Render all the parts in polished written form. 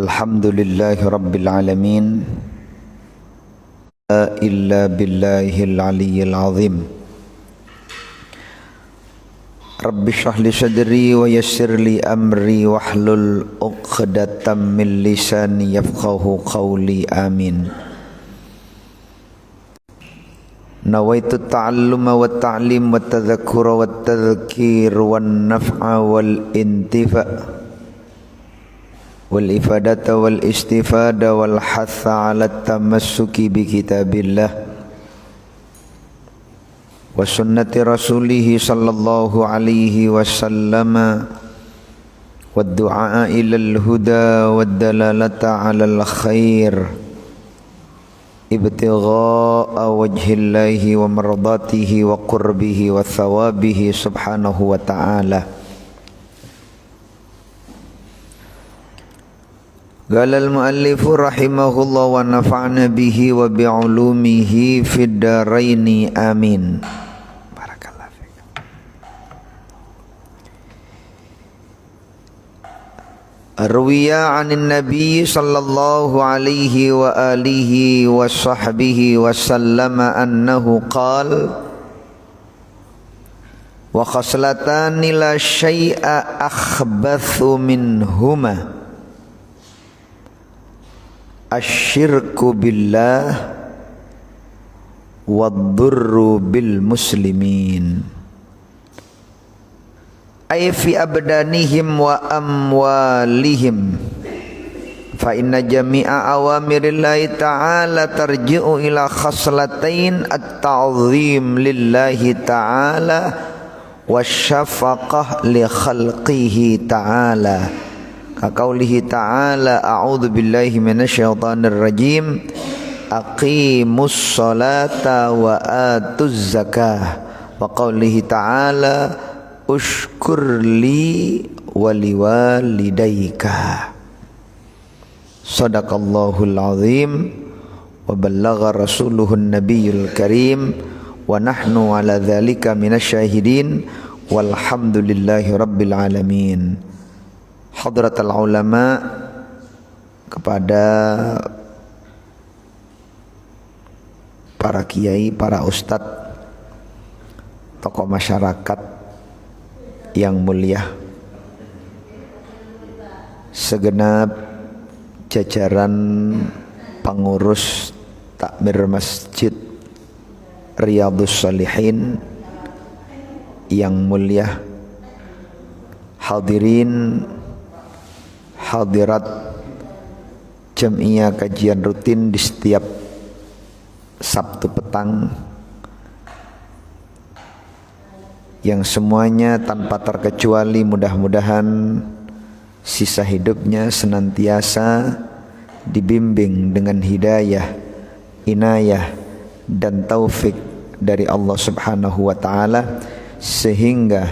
Alhamdulillahi Rabbil Alamin. La illa billahil aliyyil azim. Rabbi shrah li sadri wa yassir li amri wahlul 'uqdatam min lisani yafqahu qawli. Amin. Nawaitu ta'alluma wa ta'lim wa tadhakkura wa tadhkir wan naf'a wal intifa' wal ifadata wal istifada wal hatha ala tamassuki bi kitabillah wa sunnati rasulih sallallahu alaihi wasallam wa du'a ilal huda wa dalalata ala al khair ibtigha'a wajhillahi wa mardatihi wa qurbihi wa thawabihi subhanahu wa ta'ala. Qala al-muallifu rahimahullah wa nafa'na bihi wa bi'ulumihi fid dharaini amin. Barakallahu fiik. Arwiya 'anin nabiy sallallahu alaihi wa alihi wa sahbihi wa sallama annahu qala wa khaslatani la syai'a akhbathu minhuma asyirku billah waddurru bil muslimin ay fi abdanihim wa amwalihim fa inna jami'a awamirillahi ta'ala tarji'u ila khaslatain at-ta'zim lillahi ta'ala wasyafaqah li khalqihi ta'ala. Kaqaulihi ta'ala a'udzu billahi minasyaitonir rajim aqimus sholata wa atuz zakah wa qaulihi ta'ala ushkur li wa liwalidayka. Shadaqallahul azim wa ballagha rasuluhun nabiyul karim wa nahnu ala dzalika minasyahidin walhamdulillahi rabbil alamin. Hadratul ulama, kepada para kiai, para ustadz, tokoh masyarakat yang mulia, segenap jajaran pengurus takmir masjid Riyadhus Shalihin yang mulia, hadirin hadirat Jamiah kajian rutin di setiap Sabtu petang, yang semuanya tanpa terkecuali mudah-mudahan sisa hidupnya senantiasa dibimbing dengan hidayah, inayah dan taufik dari Allah Subhanahu wa ta'ala, sehingga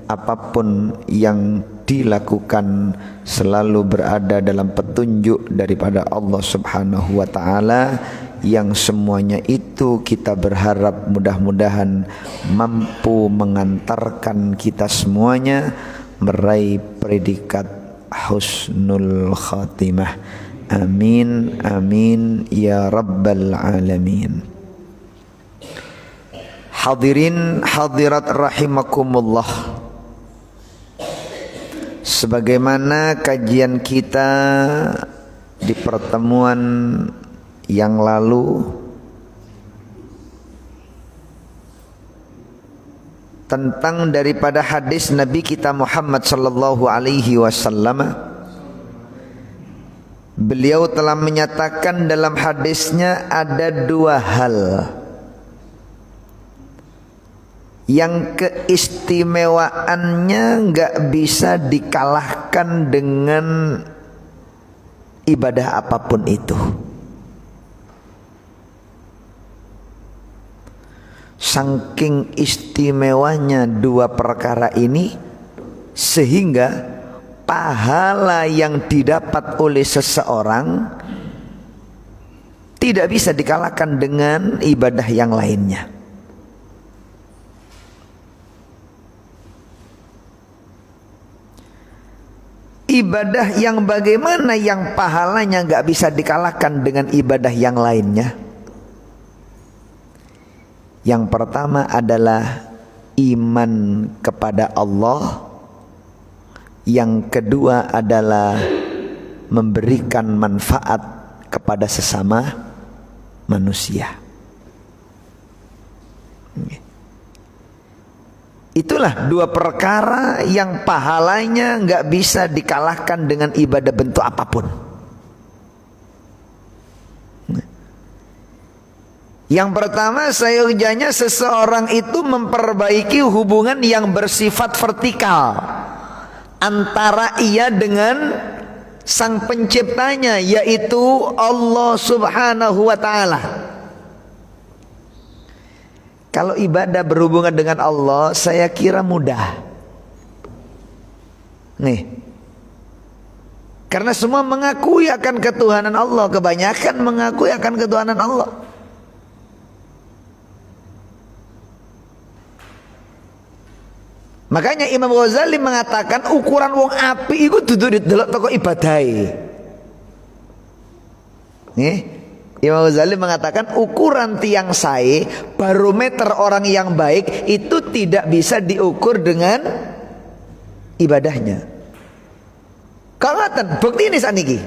apapun yang dilakukan selalu berada dalam petunjuk daripada Allah Subhanahu wa ta'ala, yang semuanya itu kita berharap mudah-mudahan mampu mengantarkan kita semuanya meraih predikat husnul khatimah. Amin amin ya rabbal alamin. Hadirin hadirat rahimakumullah, sebagaimana kajian kita di pertemuan yang lalu tentang daripada hadis Nabi kita Muhammad sallallahu alaihi wasallam, beliau telah menyatakan dalam hadisnya ada dua hal yang keistimewaannya enggak bisa dikalahkan dengan ibadah apapun itu. Saking istimewanya dua perkara ini, sehingga pahala yang didapat oleh seseorang tidak bisa dikalahkan dengan ibadah yang lainnya. Ibadah yang bagaimana yang pahalanya gak bisa dikalahkan dengan ibadah yang lainnya? Yang pertama adalah iman kepada Allah. Yang kedua adalah memberikan manfaat kepada sesama manusia. Itulah dua perkara yang pahalanya nggak bisa dikalahkan dengan ibadah bentuk apapun. Yang pertama, seyogyanya seseorang itu memperbaiki hubungan yang bersifat vertikal antara ia dengan sang penciptanya, yaitu Allah Subhanahu wa ta'ala. Kalau ibadah berhubungan dengan Allah, saya kira mudah. Nih, karena semua mengakui akan ketuhanan Allah, kebanyakan mengakui akan ketuhanan Allah. Makanya Imam Ghazali mengatakan ukuran wong api itu duduk di delok toko ibadai. Nih, Imam Ghazali mengatakan ukuran tiang sae, barometer orang yang baik itu tidak bisa diukur dengan ibadahnya. Kangatan bukti ini saniki.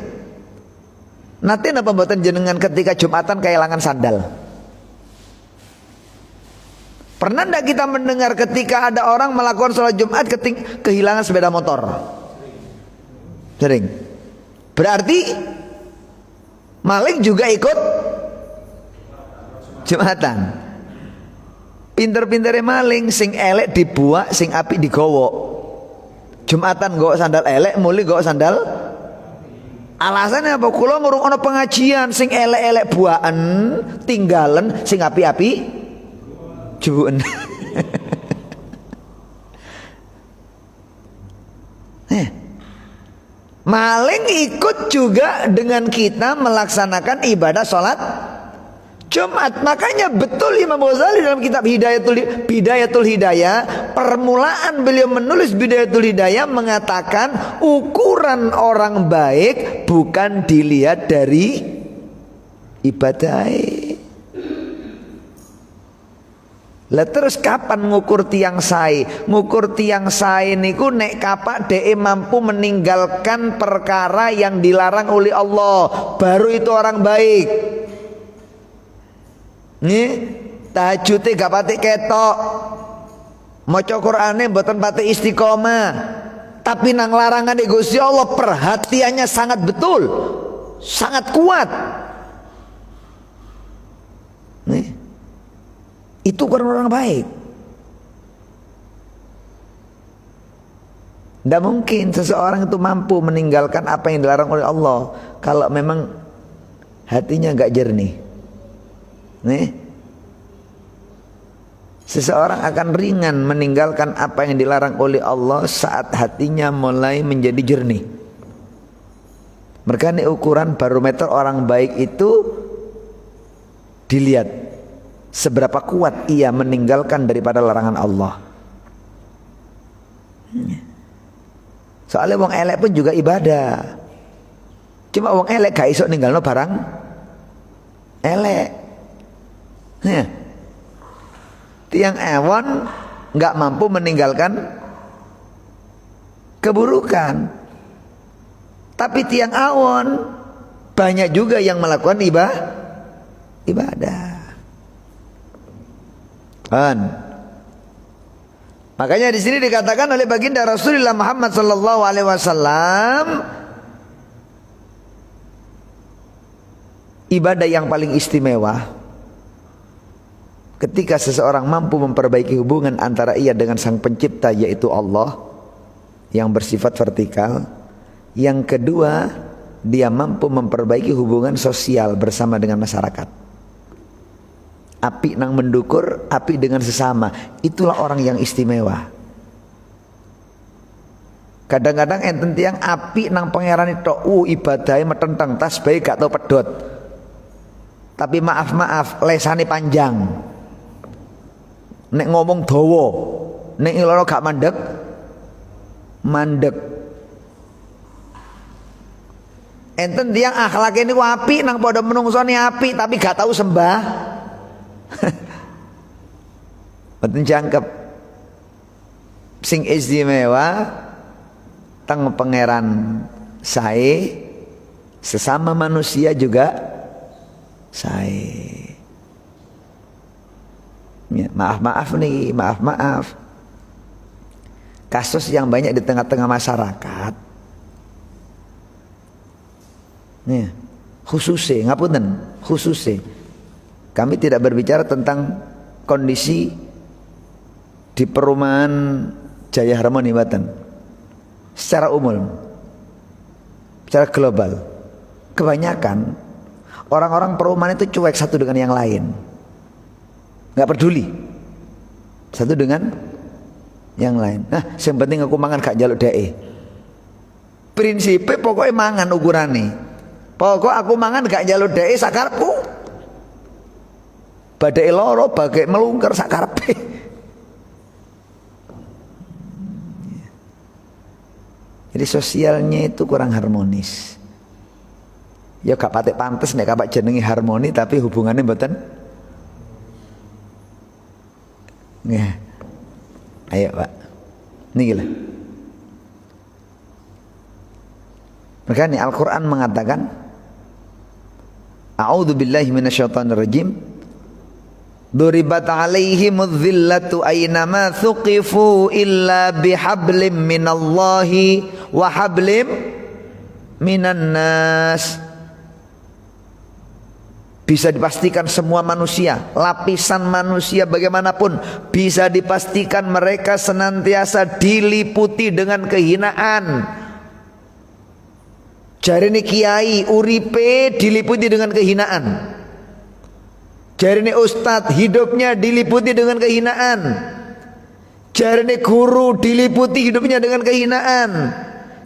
Nanti napa mboten jenengan ketika Jumatan kehilangan sandal? Pernah tidak kita mendengar ketika ada orang melakukan sholat Jumat kehilangan sepeda motor? Sering. Berarti maling juga ikut Jumatan. Pinter-pintere maling, sing elek dibuak, sing apik digowo. Jumatan nggawa sandal elek, muli nggawa sandal. Alasannya apa? Kula ngurung ana pengajian, sing elek-elek buaken, tinggalen, sing apik-apik juwen. Maling ikut juga dengan kita melaksanakan ibadah sholat Jumat. Makanya betul Imam Ghazali dalam kitab Bidayatul Hidayah, permulaan beliau menulis Bidayatul Hidayah mengatakan ukuran orang baik bukan dilihat dari ibadah. Lah terus kapan ngukur tiang sae? Ngukur tiang sae niku nek kapak dhek mampu meninggalkan perkara yang dilarang oleh Allah, baru itu orang baik. Nih, tahajute gak patik ketok, maca Qur'ane mboten patik istiqomah, tapi nang larangan Gusti Allah perhatiannya sangat betul, sangat kuat. Nih, itu orang baik. Tidak mungkin seseorang itu mampu meninggalkan apa yang dilarang oleh Allah kalau memang hatinya gak jernih. Nih, seseorang akan ringan meninggalkan apa yang dilarang oleh Allah saat hatinya mulai menjadi jernih. Makanya ukuran barometer orang baik itu dilihat seberapa kuat ia meninggalkan daripada larangan Allah. Soalnya wong elek pun juga ibadah. Cuma wong elek gak iso ninggalno barang elek. Tiang ewon gak mampu meninggalkan keburukan. Tapi tiang awon banyak juga yang melakukan ibadah. Makanya di sini dikatakan oleh baginda Rasulullah Muhammad sallallahu alaihi wasallam, ibadah yang paling istimewa ketika seseorang mampu memperbaiki hubungan antara ia dengan sang pencipta, yaitu Allah yang bersifat vertikal. Yang kedua, dia mampu memperbaiki hubungan sosial bersama dengan masyarakat. Api nang mendukur, api dengan sesama. Itulah orang yang istimewa. Kadang-kadang enten tiang api nang pangeran itu ibadahnya metenteng, tasbih gak tau pedot. Tapi maaf lesane panjang. Nek ngomong dawa, nek iloro gak mandek. Enten tiang akhlak ini apik nang padha menungsoni apik tapi gak tahu sembah. Mboten jangkep. Sing istimewa teng pangeran sae, sesama manusia juga sae. Ya, maaf nih, maaf. Kasus yang banyak di tengah-tengah masyarakat. Nih, khususnya, ngapunten, khususnya. Kami tidak berbicara tentang kondisi di perumahan Jaya Harmoni Baten. Secara umum, secara global, kebanyakan orang-orang perumahan itu cuek satu dengan yang lain. Nggak peduli satu dengan yang lain. Nah, yang penting aku mangan gak jaluk dae. Prinsipnya pokoknya mangan ukurane. Pokok aku mangan gak jaluk dae sakarepku. Badai loro bagai melungker sakarepe. Jadi sosialnya itu kurang harmonis. Ya gak patek pantes nek kapak jenengi harmoni tapi hubungannya mboten. Ya. Ayo Pak. Ini gila. Makanya Al-Quran mengatakan, A'udzu billahi minasyaitonir rajim. Duribat alaihimudz zillatu aynama thuqifu illa bihablim minallahi wa hablim minan nas. Bisa dipastikan semua manusia, lapisan manusia bagaimanapun, bisa dipastikan mereka senantiasa diliputi dengan kehinaan. Jarine kiai uripe diliputi dengan kehinaan. Jarine ustadz hidupnya diliputi dengan kehinaan. Jarine guru diliputi hidupnya dengan kehinaan.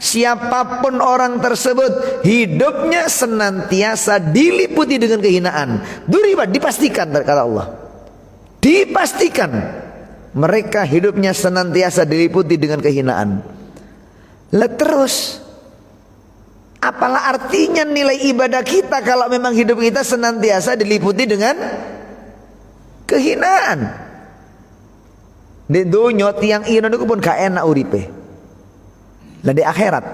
Siapapun orang tersebut hidupnya senantiasa diliputi dengan kehinaan. Duribat, dipastikan kata Allah, dipastikan mereka hidupnya senantiasa diliputi dengan kehinaan. Lah terus apalah artinya nilai ibadah kita kalau memang hidup kita senantiasa diliputi dengan kehinaan? Di dunia tiang ino niku pun gak enak uripe. Lah di akhirat,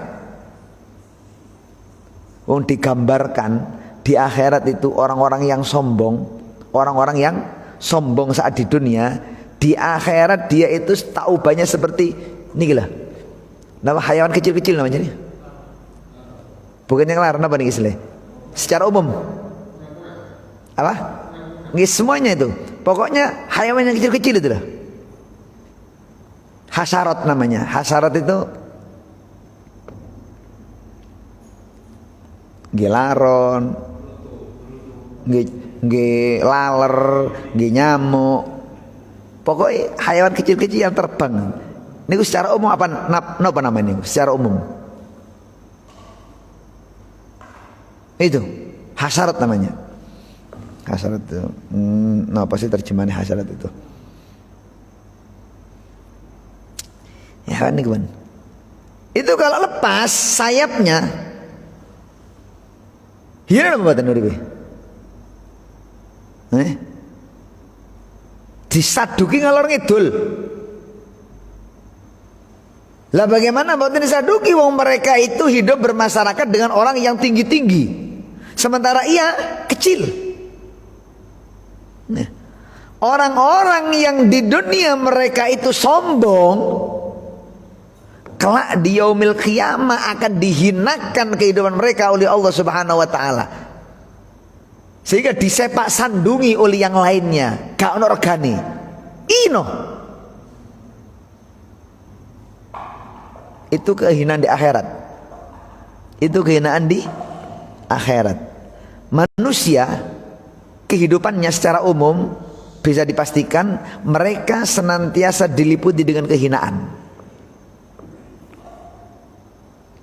wong digambarkan di akhirat itu orang-orang yang sombong, orang-orang yang sombong saat di dunia, di akhirat dia itu tak ubahnya seperti ini gila. Nama hayawan kecil-kecil namanya nih. Bukan yang larang apa nih istilah? Secara umum, apa? Nggih semuanya itu. Pokoknya hayawan yang kecil-kecil itu lah. Hasyarat namanya. Hasyarat itu nggih laron, nggih laler, nggih nyamuk. Pokoknya hayawan kecil-kecil yang terbang. Niku secara umum apa namanya? Secara umum. Itu hasyarat namanya. Hasyarat itu. Apa sih terjemahannya hasyarat itu? Ya kan nih, itu kalau lepas sayapnya, hilang apa buatan uripe? Disaduki ngalor ngidul. Lah bagaimana buatan disaduki wong mereka itu hidup bermasyarakat dengan orang yang tinggi-tinggi, sementara ia kecil. Nah, orang-orang yang di dunia mereka itu sombong, kelak di yaumil qiyamah akan dihinakan kehidupan mereka oleh Allah Subhanahu wa taala. Sehingga disepak sandungi oleh yang lainnya, gak ono regane. Ino. Itu kehinaan di akhirat. Itu kehinaan di akhirat. Manusia kehidupannya secara umum bisa dipastikan mereka senantiasa diliputi dengan kehinaan.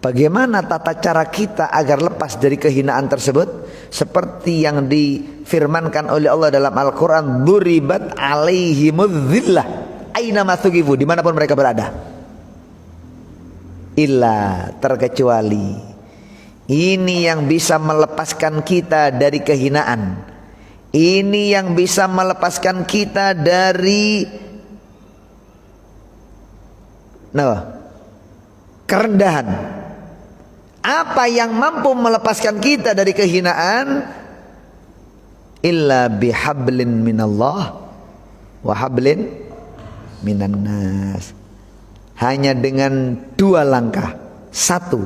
Bagaimana tata cara kita agar lepas dari kehinaan tersebut? Seperti yang difirmankan oleh Allah dalam Al-Quran, duribat alaihimudz zillah aina mathuqifu, dimanapun mereka berada. Illa, terkecuali Ini yang bisa melepaskan kita dari kehinaan. Ini yang bisa melepaskan kita dari kerendahan. Apa yang mampu melepaskan kita dari kehinaan? Illa bihablin minallah wa hablin minan nas. Hanya dengan dua langkah. Satu,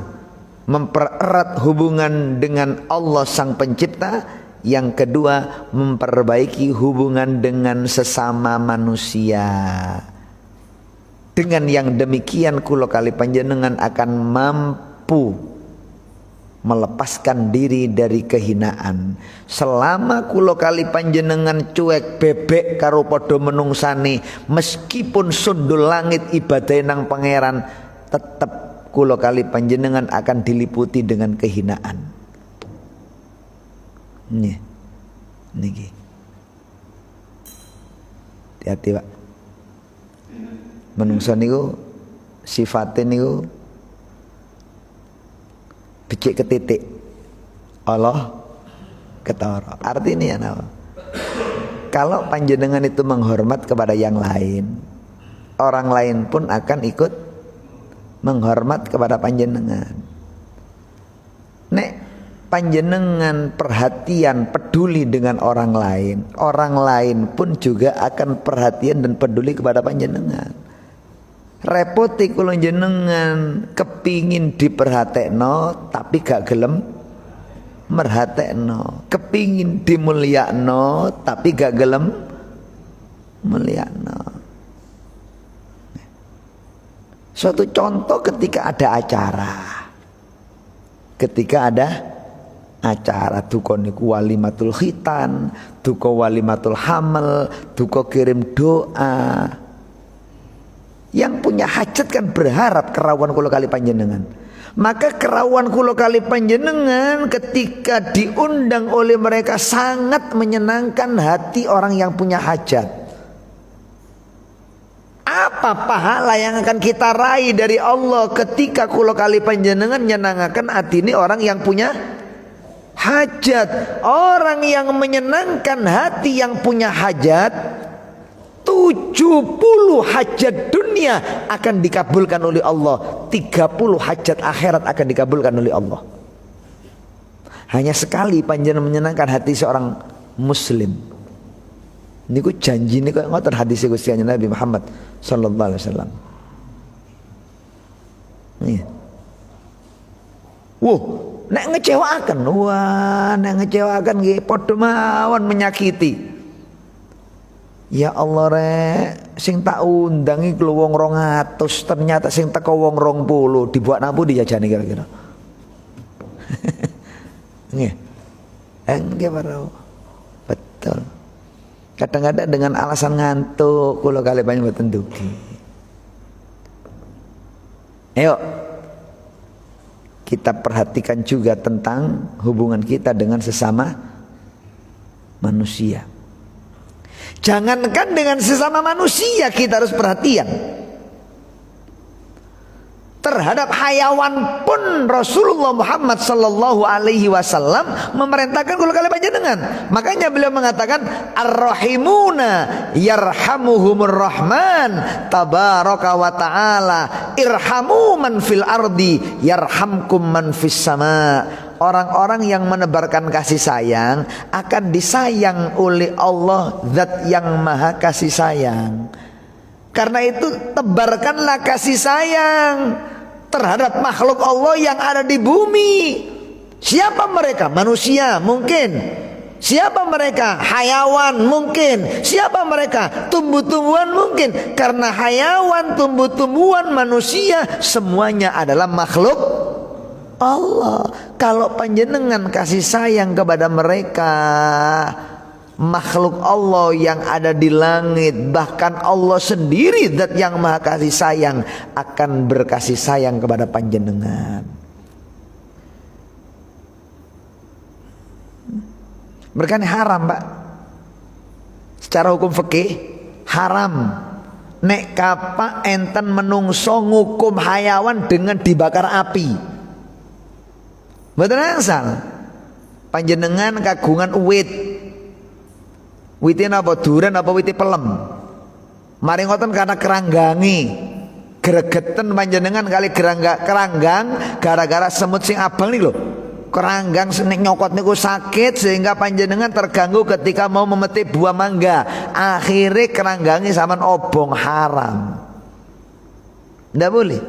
mempererat hubungan dengan Allah Sang Pencipta. Yang kedua, memperbaiki hubungan dengan sesama manusia. Dengan yang demikian kula kali panjenengan akan mampu melepaskan diri dari kehinaan. Selama kula kali panjenengan cuek bebek karo padha menungsani, meskipun sundul langit ibadah nang pangeran, tetap kula kali panjenengan akan diliputi dengan kehinaan. Nih, niki. Hati-hati, Pak. Menungso niku sifatin niku becik ke titik, Allah ketara. Artinya ya apa? Kalau panjenengan itu menghormat kepada yang lain, orang lain pun akan ikut menghormat kepada panjenengan. Nek panjenengan perhatian, peduli dengan orang lain pun juga akan perhatian dan peduli kepada panjenengan. Repoti kula jenengan kepingin diperhatekno tapi gak gelem merhatekno, kepingin dimulyakno tapi gak gelem mulyakno. Suatu contoh ketika ada acara duka niku walimatul khitan, duka walimatul hamal, duka kirim doa. Yang punya hajat kan berharap kerawan kula kali panjenengan. Maka kerawan kula kali panjenengan ketika diundang oleh mereka sangat menyenangkan hati orang yang punya hajat. Apa pahala yang akan kita raih dari Allah ketika kula kali panjenengan nyenangaken atine orang yang punya hajat? Orang yang menyenangkan hati yang punya hajat, 70 hajat dunia akan dikabulkan oleh Allah, 30 hajat akhirat akan dikabulkan oleh Allah. Hanya sekali panjenengan menyenangkan hati seorang muslim. Niku janji niku ngoten hadis Gusti Nabi Muhammad sallallahu alaihi wasallam. Nih. Nek ngecewakan, nek ngecewakan nggih padha mawon menyakiti. Ya Allah rek, sing tak undang iki wong 200, ternyata sing teko wong 20, dibuat napu dijajani kira-kira. Nggih. Nggih para. Betul. Kadang-kadang dengan alasan ngantuk kula kali banyak mboten dugi. Ayo kita perhatikan juga tentang hubungan kita dengan sesama manusia. Jangankan dengan sesama manusia kita harus perhatian. Terhadap hayawan pun Rasulullah Muhammad sallallahu alaihi wasallam memerintahkan kula kali panjenengan. Makanya beliau mengatakan ar-rahimuna yarhamuhumur rahman tabaraka wa taala irhamu man fil ardi yarhamkum man fis sama. Orang-orang yang menebarkan kasih sayang akan disayang oleh Allah, Zat yang Maha Kasih Sayang. Karena itu tebarkanlah kasih sayang terhadap makhluk Allah yang ada di bumi. Siapa mereka? Manusia mungkin. Siapa mereka? Hayawan mungkin. Siapa mereka? Tumbuh-tumbuhan mungkin. Karena hayawan, tumbuh-tumbuhan, manusia semuanya adalah makhluk Allah. Kalau panjenengan kasih sayang kepada mereka, makhluk Allah yang ada di langit, bahkan Allah sendiri Zat yang Maha Kasih Sayang akan berkasih sayang kepada panjenengan. Mereka ini haram, Pak. Secara hukum fikih haram. Nek kapak enten menungso ngukum hayawan dengan dibakar api. Mboten angsal. Panjenengan kagungan wit. Wite napa duren apa wite pelem? Mari ngoten karena keranggangi. Gregeten panjenengan kali keranggang gara-gara semut sing abang nih lho. Keranggang nek nyokot niku sakit sehingga panjenengan terganggu ketika mau memetik buah mangga. Akhirnya keranggangi sampean obong, haram. Ndak boleh.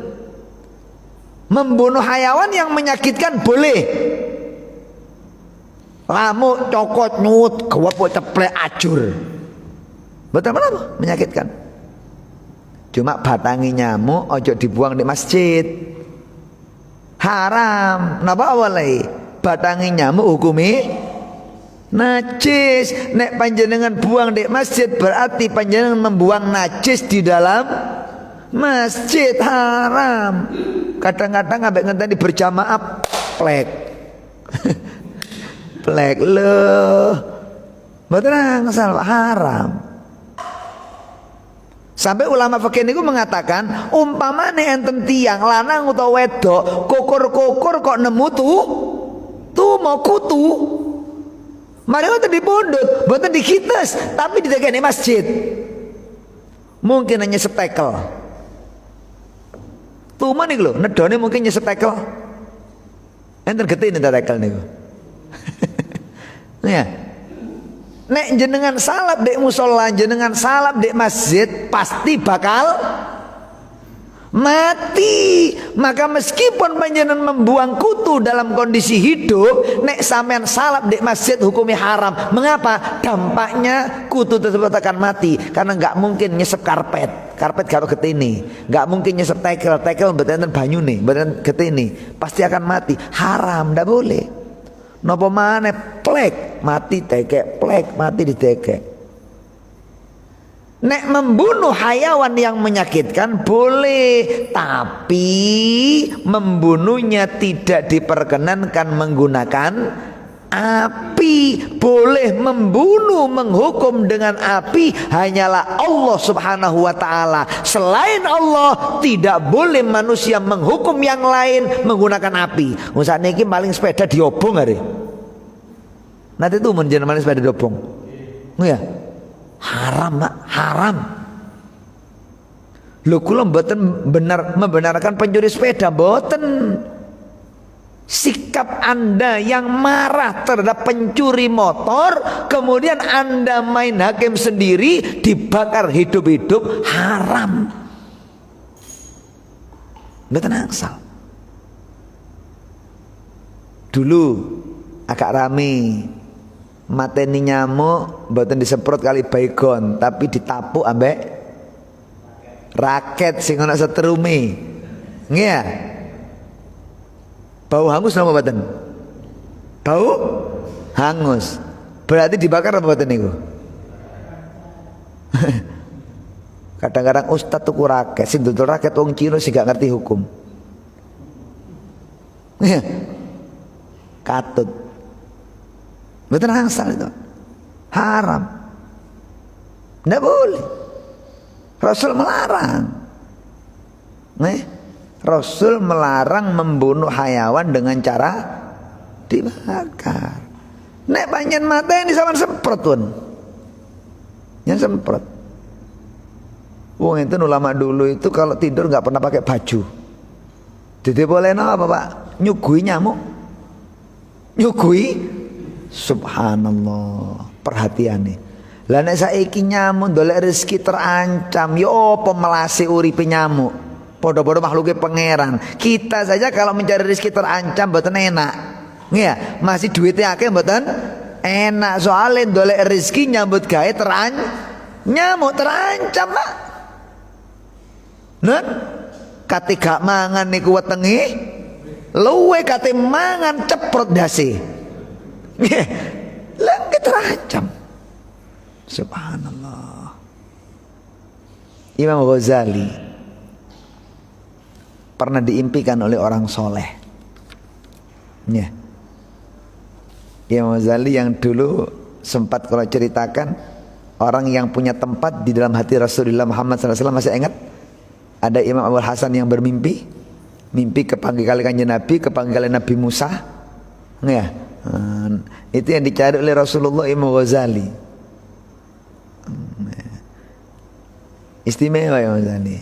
Membunuh hayawan yang menyakitkan boleh. Lamu cokot nyut gawap ceplek ajur. Betul apa? Menyakitkan. Cuma batangi nyamuk ojo dibuang di masjid. Haram. Napa awalnya? Batangi nyamuk hukumi najis. Nek panjenengan buang di masjid berarti panjenengan membuang najis di dalam masjid. Haram. Kadang-kadang ambek ngenteni berjamaah plek. Plek loh. Betul ngasal haram. Sampai ulama fikih niku mengatakan umpamane enten tiyang lanang utawa wedok kukur-kukur kok nemu tuh mau kutu. Mari ngoten dipundhut, mboten dikites, tapi ditekeni masjid. Mungkin hanya setekel. Tuman niku lho, nedone mungkin nyesep tekel. Enten getih nek tekel niku. Ya. Nek jenengan salap dek musola, jenengan salap dek masjid, pasti bakal mati. Maka meskipun panjenengan membuang kutu dalam kondisi hidup, nek sampean salap dek masjid hukumnya haram. Mengapa? Dampaknya kutu tersebut akan mati. Karena nggak mungkin nyesep karpet karo getini, nggak mungkin nyesep tekel betul banyu nih, betul getini, pasti akan mati. Haram, ndak boleh. Napa maneh plek mati tekek, plek mati ditekek. Nek membunuh hayawan yang menyakitkan boleh, tapi membunuhnya tidak diperkenankan menggunakan api. Boleh membunuh, menghukum dengan api hanyalah Allah subhanahu wa ta'ala. Selain Allah tidak boleh manusia menghukum yang lain menggunakan api. Usah niki maling sepeda diobong hari. Nanti itu menjen maling sepeda diobong. Ya haram mak, haram. Lho kula mboten membenarkan pencuri sepeda, mboten. Sikap Anda yang marah terhadap pencuri motor, kemudian Anda main hakim sendiri, dibakar hidup-hidup, haram. Mboten angsal. Dulu agak rame mateni nyamuk, mboten disemprot kali baygon, tapi ditapuk ambek raket sing ana setrume. Nggih. Bau hangus nama badan. Bau hangus. Berarti dibakar apa badan niku? Kadang-kadang ustaz tuku raket, sing dodol raket wong Cina sing gak ngerti hukum. Katut. Betul asal itu. Haram. Nggak boleh. Rasul melarang. Rasul melarang membunuh hayawan dengan cara dibakar. Nek panjen mata ini sama semprot pun. Yang semprot. Wong itu ulama dulu itu kalau tidur nggak pernah pakai baju. Jadi boleh apa Pak? Nyugui nyamuk. Nyugui. Subhanallah. Perhatian nih. Lah nek saiki nyamuk dolek rezeki terancam. Yo apa melase uripe nyamuk. Podo-podo makhluknya pangeran. Kita saja kalau mencari rezeki terancam mboten enak. Nggih, masih duitnya akeh mboten enak. Soalnya dolek rezeki nyambut gawe nyamuk terancam, Pak. Nah, kate gak mangan niku wetengi, luwe kate mangan ceprot dasi. Nggih. Lah terancam. Subhanallah. Imam Ghazali pernah diimpikan oleh orang soleh. Ya. Imam Ghazali yang dulu sempat kalau ceritakan orang yang punya tempat di dalam hati Rasulullah Muhammad SAW, masih ingat? Ada Imam Abul Hasan yang bermimpi, mimpi kepanggil kali kanjeng Nabi, kepanggil kali Nabi Musa, Ya. Itu yang dicari oleh Rasulullah Imam Ghazali. Istimewa ya Ghazali.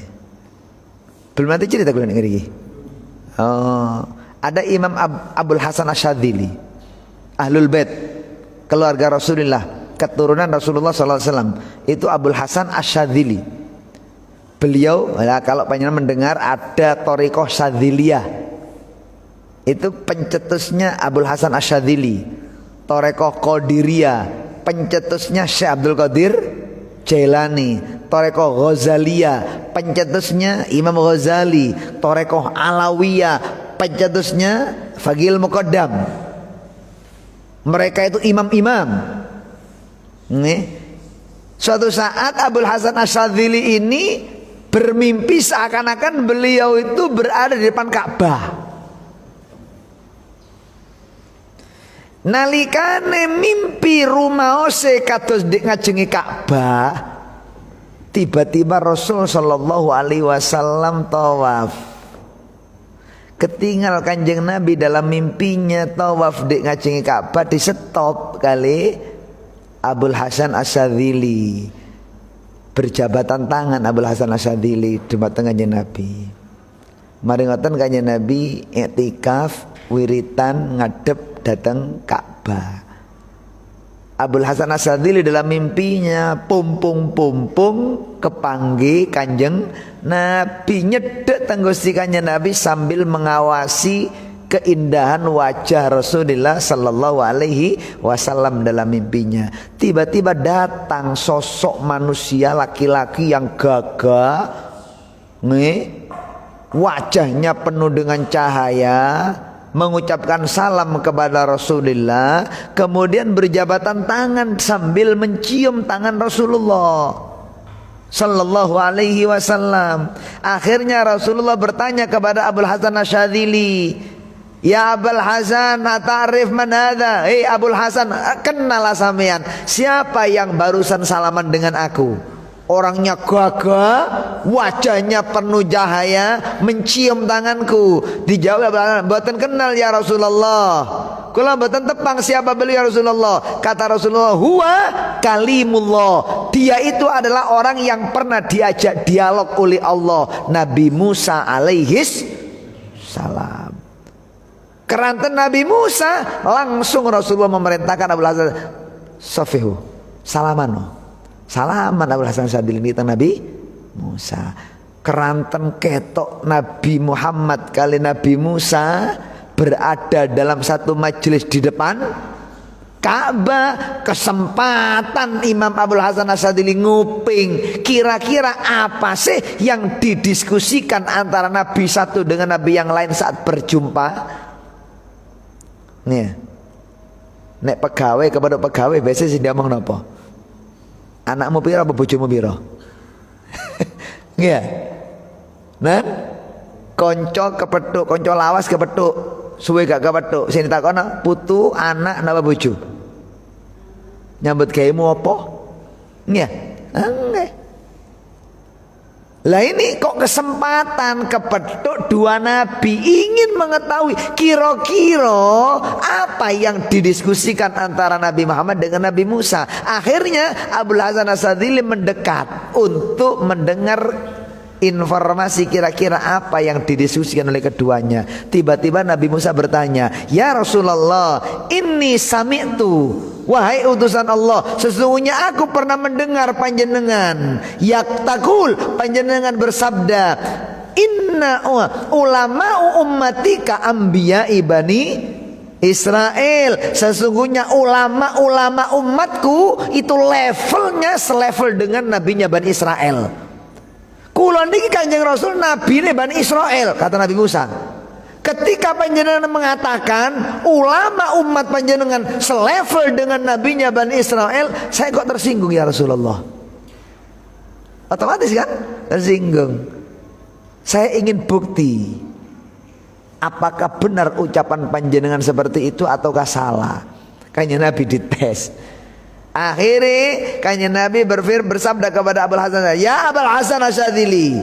Belum nanti cerita kalian ngeri. Ada Imam Abul Hasan Asyadzili, Ahlul Bait, keluarga Rasulullah, keturunan Rasulullah SAW. Itu Abul Hasan Asyadzili. Beliau, ya, kalau panjenengan mendengar ada Thariqah Syadziliyah, itu pencetusnya Abul Hasan Asyadzili. Thariqah Qadiriyah, pencetusnya Syekh Abdul Qadir Jailani. Thariqah Ghazaliyah, pencetusnya Imam Ghazali. Thariqah Alawiyah, pencetusnya Faqihul Muqaddam. Mereka itu imam-imam. Suatu saat Abul Hasan Asyadzili ini bermimpi seakan-akan beliau itu berada di depan Ka'bah. Nalikane mimpi rumaose kados dik ngajengi Ka'bah, tiba-tiba Rasul sallallahu alaihi wasallam tawaf. Ketinggal Kanjeng Nabi dalam mimpinya tawaf dik ngajengi Ka'bah, di stop kali Abul Hasan Asyadzili. Berjabatan tangan Abul Hasan Asyadzili dumateng Kanjeng Nabi. Mari ngoten Kanjeng Nabi iktikaf wiritan ngadep datang Ka'bah. Abul Hasan Asyadzili dalam mimpinya pumpung kepanggi Kanjeng Nabi, nyedek tenggusti Kanjeng Nabi sambil mengawasi keindahan wajah Rasulullah sallallahu alaihi wasallam dalam mimpinya. Tiba-tiba datang sosok manusia laki-laki yang gagah, wajahnya penuh dengan cahaya, mengucapkan salam kepada Rasulullah, kemudian berjabatan tangan sambil mencium tangan Rasulullah sallallahu alaihi wasallam. Akhirnya Rasulullah bertanya kepada Abul Hasan Asyadzili, "Ya Abul Hasan, ata'rif man hadha?" Hei Abul Hasan, kenal sampean, siapa yang barusan salaman dengan aku? Orangnya gagah, wajahnya penuh cahaya, mencium tanganku. Dijawab, "Mboten kenal ya Rasulullah. Kula mboten tepang siapa beliau ya Rasulullah." Kata Rasulullah, "Huwa kalimullah." Dia itu adalah orang yang pernah diajak dialog oleh Allah, Nabi Musa alaihis salam. Keranten Nabi Musa, langsung Rasulullah memerintahkan Abul Hasan, "Safihu, salaman." Salaman Abul Hasan Asyadzili ini Nabi Musa. Keranten ketok Nabi Muhammad kali Nabi Musa berada dalam satu majelis di depan Ka'bah. Kesempatan Imam Abul Hasan Asyadzili nguping kira-kira apa sih yang didiskusikan antara Nabi satu dengan Nabi yang lain saat berjumpa. Nih, nek pegawai kepada pegawai biasanya sih dia ngomong napa? Anakmu piro apa bojomu piro? Nggih. Nah, konco kepethuk, konco lawas kepethuk, suwe gak kepethuk. Sing ditakono putu, anak napa bojo? Nyambut gawemu apa? Nggih. Nggih. Lah ini kok kesempatan kepethuk dua nabi, ingin mengetahui kira-kira apa yang didiskusikan antara Nabi Muhammad dengan Nabi Musa. Akhirnya Abul Hasan Asyadzili mendekat untuk mendengar informasi kira-kira apa yang didiskusikan oleh keduanya. Tiba-tiba Nabi Musa bertanya, "Ya Rasulullah, inni sami'tu." Wahai utusan Allah, sesungguhnya aku pernah mendengar panjenengan yaktakul, panjenengan bersabda, "Inna ulama ummatika anbiya ibani Israel." Sesungguhnya ulama-ulama umatku itu levelnya selevel dengan nabinya Bani Israel. Kula niki Kanjeng Rasul nabine Bani Israel, kata Nabi Musa. Ketika panjenengan mengatakan ulama umat panjenengan selevel dengan nabinya Bani Israel, saya kok tersinggung ya Rasulullah. Otomatis kan tersinggung. Saya ingin bukti apakah benar ucapan panjenengan seperti itu ataukah salah. Kanjeng Nabi dites. Akhirnya Kanjeng Nabi bersabda kepada Abul Hasan, "Ya Abul Hasan Asyadzili,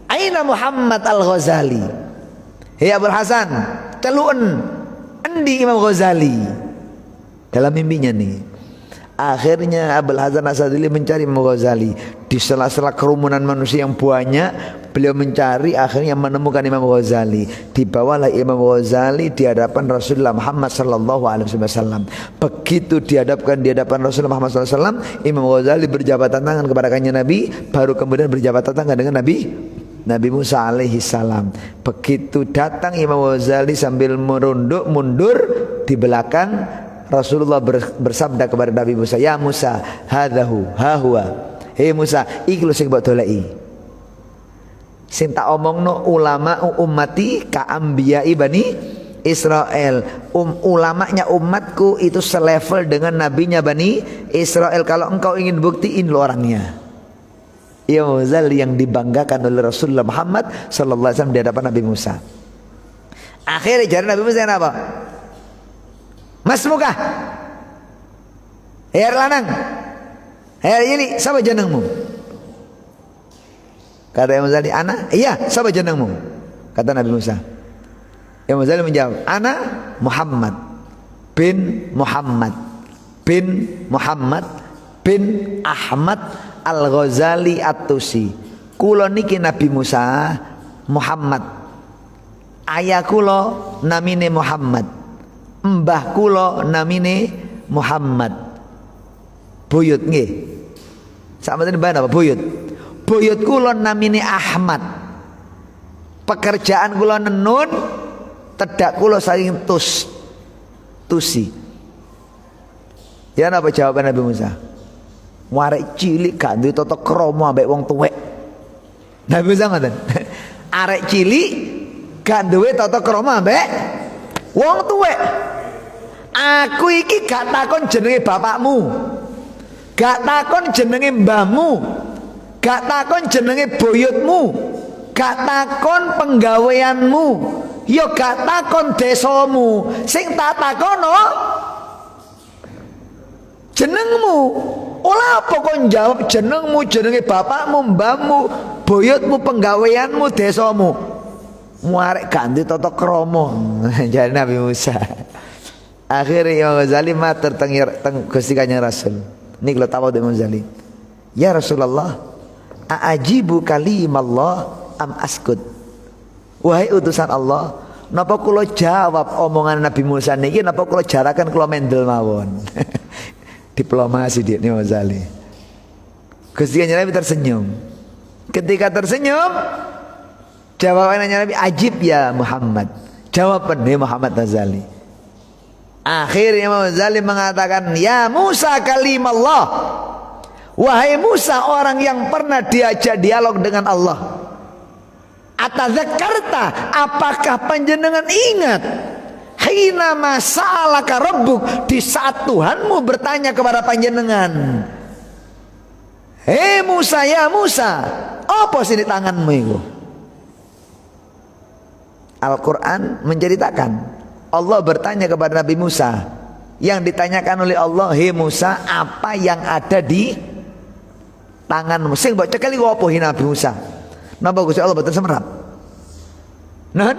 aina Muhammad Al-Ghazali?" "Hei Abul Hasan, telu'en Endi Imam Ghazali dalam mimpinya nih. Akhirnya Abul Hasan Asadili mencari Imam Ghazali di sela-sela kerumunan manusia yang banyak. Beliau mencari, akhirnya menemukan Imam Ghazali. Dibawalah Imam Ghazali di hadapan Rasulullah Muhammad sallallahu alaihi wasallam. Begitu dihadapkan di hadapan Rasulullah Muhammad sallallahu alaihi wasallam, Imam Ghazali berjabatan tangan kepada kanjeng Nabi, baru kemudian berjabatan tangan dengan Nabi Musa alaihi salam. Begitu datang Imam Ghazali sambil merunduk mundur, di belakang Rasulullah bersabda kepada Nabi Musa, "Ya Musa, hadahu, hahuwa." Hei Musa, iki lho sing mbok doleki. Sing tak omongno ulama ummati ka ambiyai Bani Israel. Ulamanya umatku itu selevel dengan nabinya Bani Israel. Kalau engkau ingin buktiin lo orangnya. Imam Ghazali yang dibanggakan oleh Rasulullah Muhammad sallallahu alaihi wasallam di hadapan Nabi Musa. Akhirnya jari Nabi Musa apa? Mas muka, her lanang, her ini, siapa jenengmu? Kata Imam Ghazali, ana, iya, siapa jenengmu? Kata Nabi Musa. Imam Ghazali menjawab, ana Muhammad bin Muhammad bin Muhammad bin Ahmad Al-Ghazali At-Tusi. Kulo niki Nabi Musa Muhammad. Ayah kulo namine Muhammad. Mbah kula namine Muhammad. Buyut nggih. Sakmene mbah apa buyut? Buyut kula namine Ahmad. Pekerjaan kula nenun, tedak kula saking tusi. Ya napa jawaban Nabi Musa? Warek cilik gak duwe tata krama ambek wong tuwek. Nabi Musa ngoten. Arek cilik gak duwe tata krama ambek wong tuwek. Aku iki gak takon jenenge bapakmu, gak takon jenenge mbahmu, gak takon jenenge buyutmu, gak takon penggaweanmu, yo gak takon desamu. Sing tak takono jenengmu. Ola apa kon jawab jenengmu, jenenge bapakmu, mbahmu, buyutmu, penggaweanmu, desamu. Muarek ganti tata krama. Jadi Nabi Musa. Akhirnya Imam Ghazali matur teng Gusti Kanjeng Rasul. Niki lho tawadhu Imam Ghazali. Ya Rasulullah, aajibu kalimallah am askut. Wahai utusan Allah, napa kula jawab omongan Nabi Musa niki, napa kula jarakan kula mendel mawon. Diplomasi dia Imam Ghazali. Gusti Kanjeng Nabi tersenyum. Ketika tersenyum, jawabannya Nabi, ajib ya Muhammad. Jawaban Muhammad Ghazali. Akhirnya Imam Ghazali mengatakan, ya Musa kalimallah. Wahai Musa, orang yang pernah diajak dialog dengan Allah. Atadzakarta, apakah panjenengan ingat hina masa'alaka rabbuk, di saat Tuhanmu bertanya kepada panjenengan, hei Musa, ya Musa, apa sih di tanganmu itu? Al-Quran menceritakan Allah bertanya kepada Nabi Musa, yang ditanyakan oleh Allah, hei Musa, apa yang ada di tanganmu? Sing mbok cekeli apa Nabi Musa? Napa Gusti Allah boten semerap? Nah,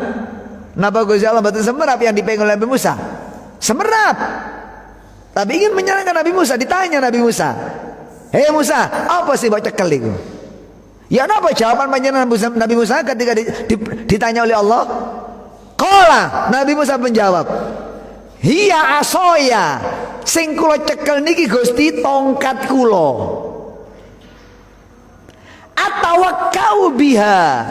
napa Gusti Allah boten semerap yang dipegang oleh Nabi Musa? Semerap. Tapi ingin menyerangkan Nabi Musa, ditanya Nabi Musa, hei Musa, apa sih mbok cekeli? Ya napa jawaban panjenengan Nabi Musa ketika ditanya oleh Allah? Qala, Nabi Musa menjawab, hiya asoya, sing kula cekel niki Gusti tongkat kula. Atawakkau biha,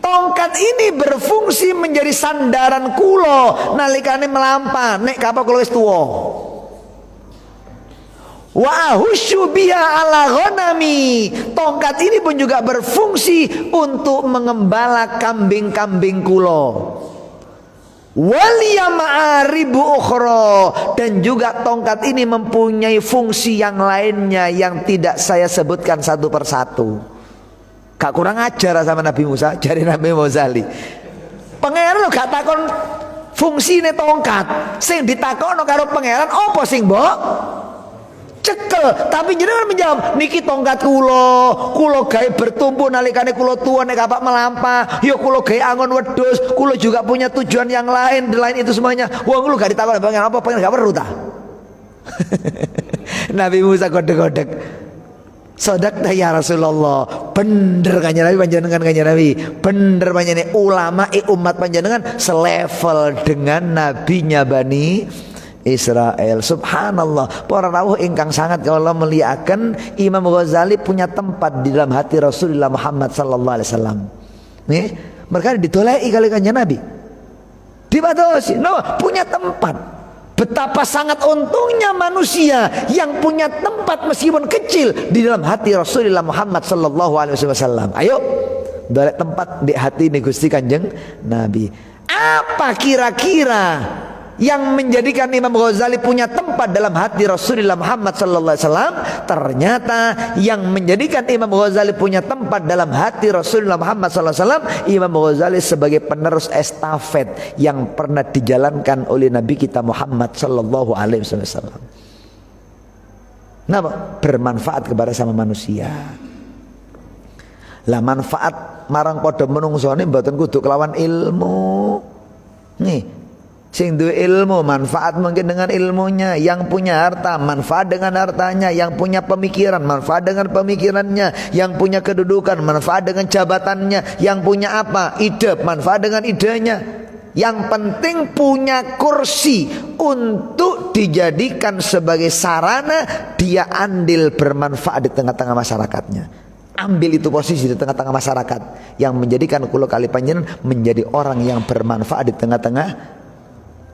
tongkat ini berfungsi menjadi sandaran kula nalikane melampa nek kapal kula wis tuwa. Wa ahusyu biha ala ghanami, tongkat ini pun juga berfungsi untuk mengembala kambing-kambing kula. Waliya ma'aribu ukhra, dan juga tongkat ini mempunyai fungsi yang lainnya yang tidak saya sebutkan satu persatu. Gak kurang ajar sama Nabi Musa, jari Nabi Ghazali. Pangeran lo gak takon fungsine tongkat, sing ditakono karo pangeran apa sing mbok cekel, tapi jenengan menjawab niki tongkat kula gawe bertumpu nalikane kula tuwa nek kapak melampah, ya kula gawe angon wedhus, kula juga punya tujuan yang lain itu semuanya. Wong lu gak ditakon pengen apa, pengen gak perlu ta. Nabi Musa godek-godek, Sodakta ya Rasulullah, bener kanjeng Nabi panjenengan kanjeng Nabi, bener panjenengan ulama umat panjenengan selevel dengan nabinya Bani Israel. Subhanallah, para rawuh ingkang sangat kalau muliakan, Imam Ghazali punya tempat di dalam hati Rasulullah Muhammad sallallahu alaihi wasallam. Nih, mereka ditolei kali kanjeng Nabi. Dibatosi, punya tempat. Betapa sangat untungnya manusia yang punya tempat meskipun kecil di dalam hati Rasulullah Muhammad sallallahu alaihi wasallam. Ayo, dolek tempat di hati ini Gusti Kanjeng Nabi. Apa kira-kira yang menjadikan Imam Ghazali punya tempat dalam hati Rasulullah Muhammad sallallahu alaihi wasallam? Ternyata yang menjadikan Imam Ghazali punya tempat dalam hati Rasulullah Muhammad sallallahu alaihi wasallam, Imam Ghazali sebagai penerus estafet yang pernah dijalankan oleh Nabi kita Muhammad sallallahu alaihi wasallam. Kenapa? Bermanfaat kepada sama manusia. Lah manfaat marang padha menungso ne mboten kudu kelawan ilmu. Nih, sing duwe ilmu manfaat mungkin dengan ilmunya, yang punya harta manfaat dengan hartanya, yang punya pemikiran manfaat dengan pemikirannya, yang punya kedudukan manfaat dengan jabatannya, yang punya apa ide manfaat dengan idenya. Yang penting punya kursi untuk dijadikan sebagai sarana dia andil bermanfaat di tengah-tengah masyarakatnya. Ambil itu posisi di tengah-tengah masyarakat yang menjadikan kula kali panjenengan menjadi orang yang bermanfaat di tengah-tengah.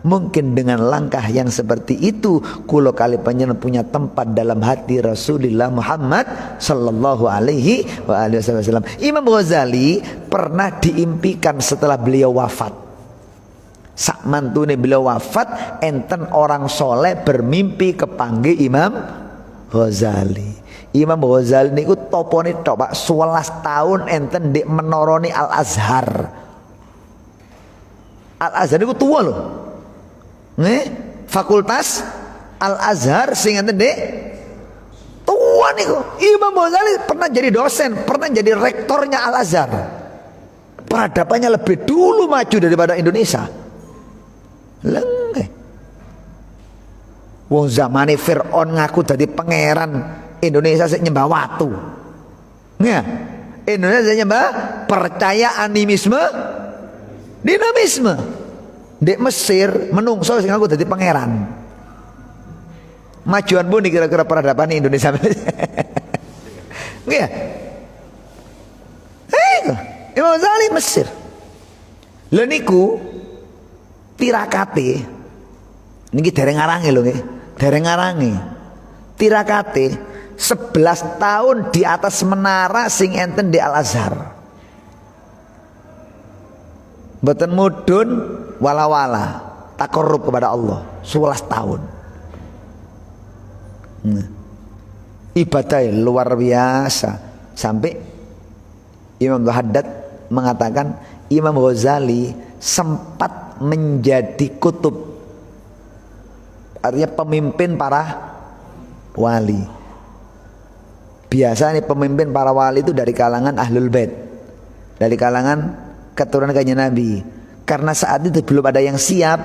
Mungkin dengan langkah yang seperti itu kula kali panjenengan punya tempat dalam hati Rasulullah Muhammad sallallahu alaihi wasallam. Imam Ghazali pernah diimpikan setelah beliau wafat. Sak mantune beliau wafat, enten orang soleh bermimpi kepanggih Imam Ghazali. Imam Ghazali niku topone tok Pak 11 tahun enten ndek menoroni Al Azhar. Al Azhar niku tua loh. Fakultas Al Azhar sing enten ndek tua niku. Imam Ghazali pernah jadi dosen, pernah jadi rektornya Al Azhar. Peradabannya lebih dulu maju daripada Indonesia. Lengke. Wong zamane Fir'aun ngaku dadi pangeran, Indonesia sik nyembah watu. Nggih. Indonesia nyembah percaya animisme, dinamisme. Di Mesir menungso sing ngaku dadi pangeran. Majuan pun kira-kira peradaban Indonesia. Nggih. Imam Ghazali Mesir. Lha niku tirakate niki dereng ngarange lho nggih. Dereng ngarange. Tirakate 11 tahun di atas menara sing enten di Al Azhar. Mboten mudun wala-wala, takarrub kepada Allah 11 tahun. Ibadah luar biasa sampai Imam Haddad mengatakan Imam Ghazali sempat menjadi kutub, artinya pemimpin para wali. Biasanya pemimpin para wali itu dari kalangan Ahlul Bait, dari kalangan keturunan kanjeng Nabi. Karena saat itu belum ada yang siap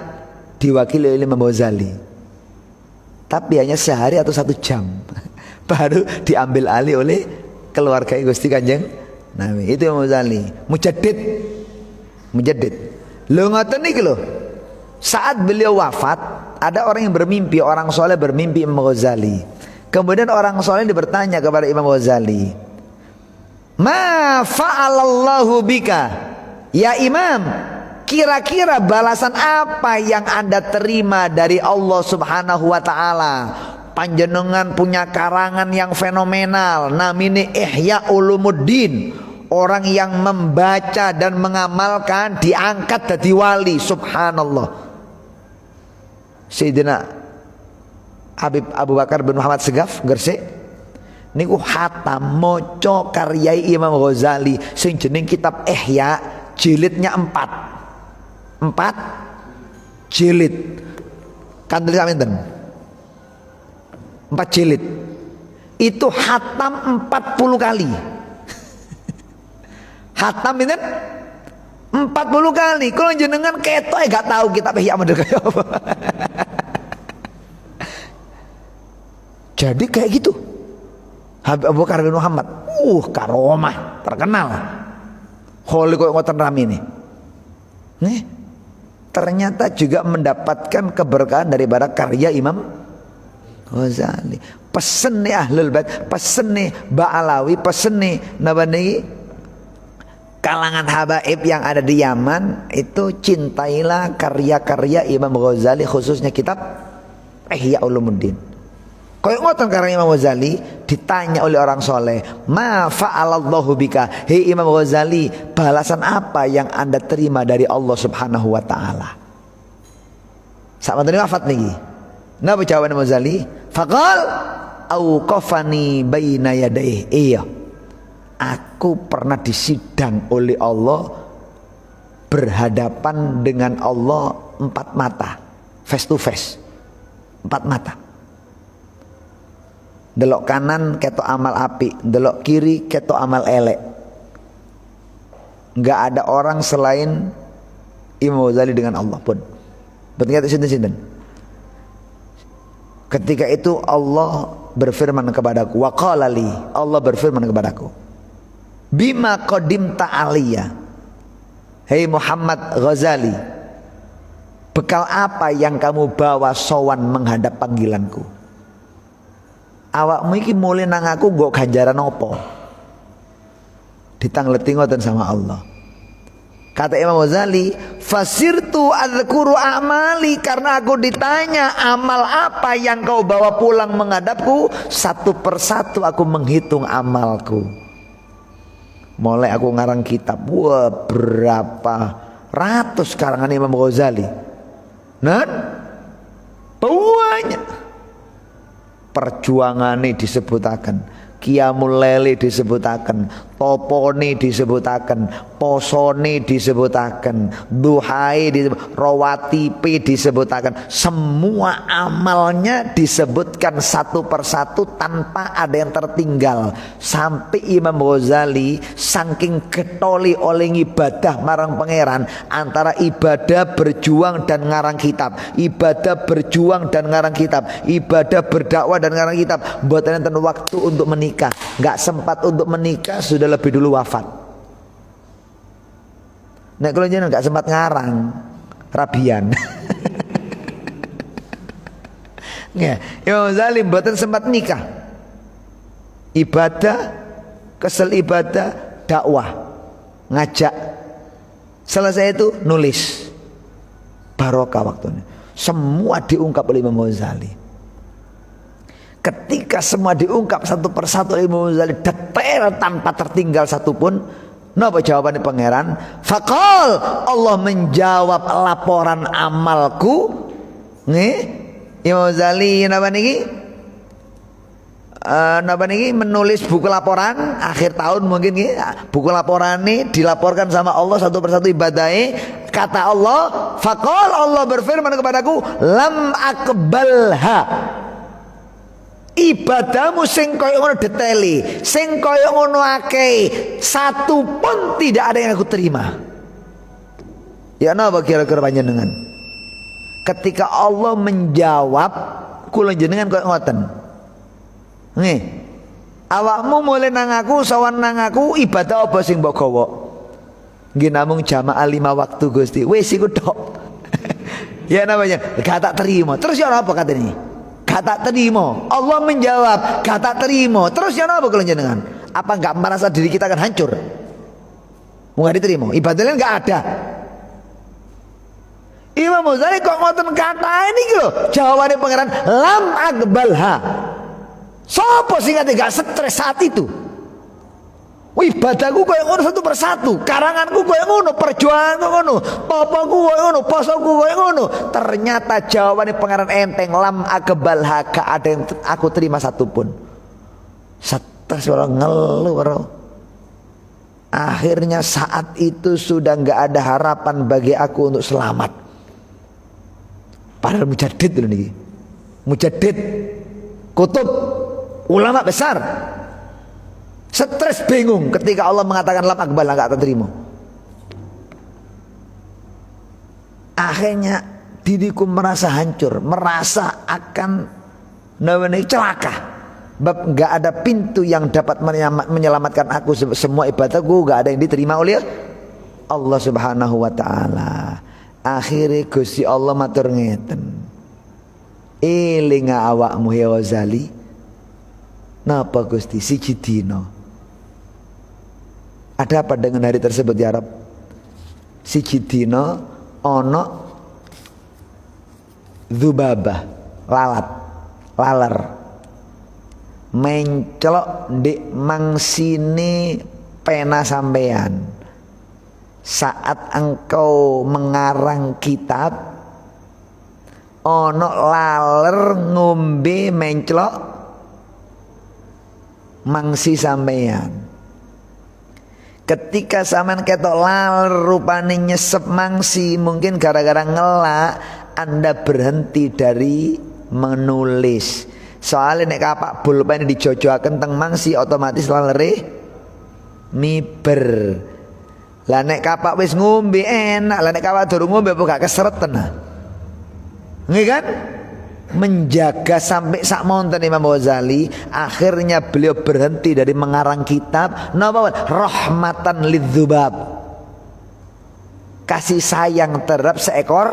diwakili oleh Imam Ghazali, tapi hanya sehari atau 1 jam baru diambil alih oleh keluarga Gusti Kanjeng Nabi. Itu Imam Ghazali, mujaddid. Lho ngoten niki lho. Saat beliau wafat, ada orang yang bermimpi, orang soleh bermimpi Imam Ghazali. Kemudian orang soleh bertanya kepada Imam Ghazali, "Ma fa'alallahu bika?" Ya Imam, kira-kira balasan apa yang Anda terima dari Allah Subhanahu wa taala? Panjenengan punya karangan yang fenomenal, namanya Ihya Ulumuddin. Orang yang membaca dan mengamalkan diangkat jadi wali. Subhanallah. Sayyidina Habib Abu Bakar bin Muhammad Segaf Gresik niku hatam maca karya Imam Ghazali sing jeneng kitab Ihya, jilidnya 4 jilid. Kanthi sampeyan 4 jilid. Itu hatam 40 kali. Hatam itu 40 kali. Kalau jenengan ketok gak tahu kitab Ihya model kayak apa. Jadi kayak gitu. Habib Abu Bakar bin Muhammad, karomah terkenal. Holy kok ngoten rame nih. Nih, ternyata juga mendapatkan keberkahan daripada karya Imam Ghazali. Pesen nih Ahlul Bait, pesen nih Ba'alawi, pesen nih nabani kalangan habaib yang ada di Yaman, itu cintailah karya-karya Imam Ghazali, khususnya kitab Ihya Ulumuddin. Kayak ngoten karena Imam Ghazali ditanya oleh orang soleh, ma fa'alallahu bika, hei Imam Ghazali, balasan apa yang anda terima dari Allah subhanahu wa ta'ala? Sama tadi wafat nih. Napa jawaban Imam Ghazali? Faqal auqafani baina yadayhi. Iya, aku pernah disidang oleh Allah, berhadapan dengan Allah 4 mata, face to face, 4 mata. Delok kanan ketok amal api, delok kiri ketok amal elek. Nggak ada orang selain Imam Ghazali dengan Allah pun. Betul kata sinten-sinten. Ketika itu Allah berfirman kepadaku, wa qala li, Allah berfirman kepadaku, bima qadimta aliyya, hei Muhammad Ghazali, bekal apa yang kamu bawa sowan menghadap panggilanku? Awakmu iki mulai nang aku nggo ganjaran apa? Ditangleti ngoten sama Allah. Kata Imam Ghazali, fasirtu adzkuru amali, karena aku ditanya amal apa yang kau bawa pulang menghadapku, satu persatu aku menghitung amalku. Mulai aku ngarang kitab, wah berapa ratus karangan Imam Ghazali. Nah, banyak. Perjuangane disebutaken, qiyamul laili disebutaken, topone disebutaken, posone disebutaken, duhai rawatipe disebutaken, semua amalnya disebutkan satu persatu tanpa ada yang tertinggal. Sampai Imam Ghazali saking ketoli oleh ibadah marang pangeran, antara ibadah berjuang dan ngarang kitab, ibadah berjuang dan ngarang kitab, ibadah berdakwah dan ngarang kitab, buat enten waktu untuk menikah, nggak sempat untuk menikah, sudah lebih dulu wafat. Nek kalau jenengan nggak sempat ngarang, rabian. Ya, Imam Ghazali mboten sempat nikah. Ibadah, kesel ibadah, dakwah, ngajak. Selesai itu nulis. Barokah waktunya. Semua diungkap oleh Imam Ghazali. Ketika semua diungkap satu persatu oleh Imam Ghazali, detail tanpa tertinggal satupun, napa jawabannya pangeran? Faqal, Allah menjawab laporan amalku. Nggih, Imam Ghazali napa niki menulis buku laporan akhir tahun mungkin nggih, buku laporan ini dilaporkan sama Allah satu persatu ibadahnya. Kata Allah, faqal, Allah berfirman kepadaku, lam akbalha, ibadahmu sing koyo ngono detaili, sing koyo ngono akeh, satu pun tidak ada yang aku terima. Ya napa kira-kira panjenengan? Ketika Allah menjawab, kula jenengan koyo ngoten. Nggih. Awakmu mulai nang aku, sawan nang aku, ibadah apa sing mbok gawa? Nggih namung jamaah 5 waktu Gusti. Wis iku tok. Ya namanya, gak tak terima. Terus ya apa katanya? Gak tak terima. Allah menjawab, gak tak terima. Terus ya apa kalau jenengan? Apa enggak merasa diri kita akan hancur? Mau gak diterima? Ibadahnya enggak ada. Imam Ghazali kok ngoten kata ini lho. Jawabannya pangeran, lam akbalha. Sopo sing gak stres saat itu? Ibadahku koyo ngono satu persatu, karanganku koyo ngono, perjuanganku ngono, topoku koyo ngono, posoku koyo ngono. Ternyata jawabannya pangeran enteng, lam akbalha, gak ada yang aku terima satupun. Stres orang ngeluh orang. Akhirnya saat itu sudah gak ada harapan bagi aku untuk selamat. Padahal mujaddid dulu nih, mujaddid kutub, ulama besar, stres bingung ketika Allah mengatakan lam akbal, enggak terima. Akhirnya diriku merasa hancur, merasa akan celaka. Bab enggak ada pintu yang dapat menyelamatkan aku, semua ibadahku enggak ada yang diterima oleh Allah Subhanahu wa taala. Akhirnya Gusti Allah matur ngeten, elinga awakmu ya Ghazali. Napa Gusti? Siji dina. Ada apa dengan hari tersebut ya Rabb? Siji dina ana dzubabah, laler mencelok di mangsine pena sampean. Saat engkau mengarang kitab, ono laler ngombe mencelok mangsi sampean. Ketika sampean ketok laler rupane nyesep mangsi, mungkin gara-gara ngelak Anda berhenti dari menulis. Soalnya nek kapak pulpen dijojoaken teng mangsi, otomatis lalere miber. Lah nek kapak wis ngombe enak, lah nek kapak durung ngombe apa gak kesereten. Nggih kan? Menjaga sampai sak monten Imam Ghazali, akhirnya beliau berhenti dari mengarang kitab. Napa? Rahmatan lidzubab. Kasih sayang terhadap seekor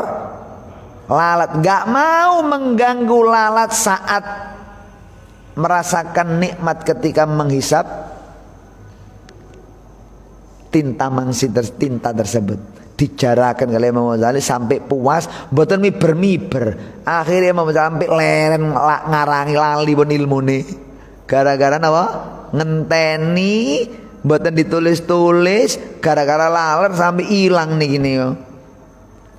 lalat, gak mau mengganggu lalat saat merasakan nikmat ketika menghisap tinta tersebut. Dijarakan oleh Imam Ghazali sampai puas, mboten miber-miber. Akhirnya Imam Ghazali sampai leren ngarangi lali pun ilmune. Gara-gara napa? Ngenteni mboten ditulis-tulis, gara-gara laler sampai hilang nih gini yo.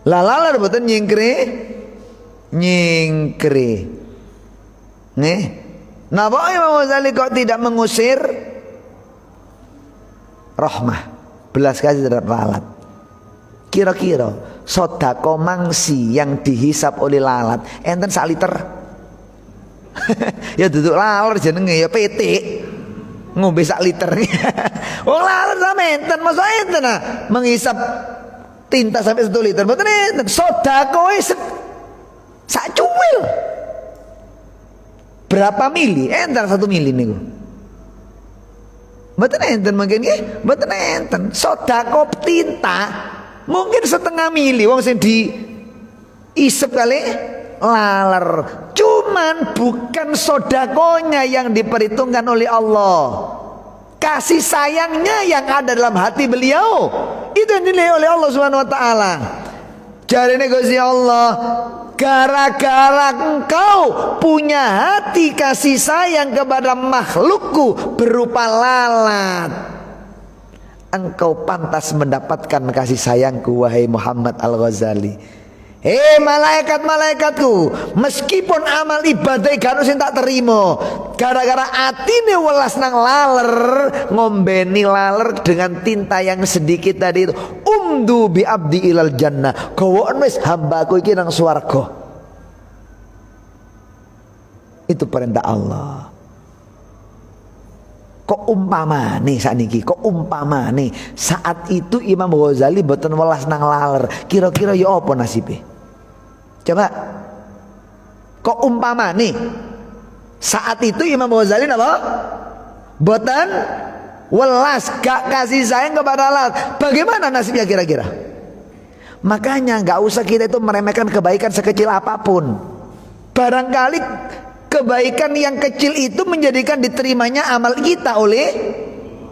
Lah laler mboten nyingkre. Nih. Napa Imam Ghazali kok tidak mengusir rahmah, belas kasih terhadap lalat? Kira-kira sodako mangsi yang dihisap oleh lalat enten sak liter. Ya duduk laler jenenge ya petik ngombe sak liter. Wong laler sama enten, masa enten menghisap tinta sampai 1 liter. Mboten enten. Sodako sak cuwil. Berapa mili? Enten 1 mili niku. Mboten enten mungkin nggih, mboten enten. Sodako tinta mungkin 1/2 mili wong sing diisep kali laler. Cuman bukan sodakonya yang diperhitungkan oleh Allah, kasih sayangnya yang ada dalam hati beliau, itu yang dinilai oleh Allah Subhanahu wa taala. Jarine Gusti Allah, gara-gara engkau punya hati kasih sayang kepada makhlukku berupa lalat, engkau pantas mendapatkan kasih sayangku, wahai Muhammad Al-Ghazali. Malaikat-malaikatku, meskipun amal ibadah gak sing tak terima, gara-gara atine welas nang laler, ngombeni laler dengan tinta yang sedikit tadi itu, umdu bi abdi ilal jannah, gawon wis hambaku iki nang swarga. Itu perintah Allah. Kok umpamane sakniki, kok umpamane saat itu Imam Ghazali boten welas nang laler, kira-kira ya apa nasibe? Coba. Kok umpamane saat itu Imam Ghazali napa? Boten welas, gak kasih sayang kepada lalat. Bagaimana nasibnya kira-kira? Makanya gak usah kita itu meremehkan kebaikan sekecil apapun. Barangkali kebaikan yang kecil itu menjadikan diterimanya amal kita oleh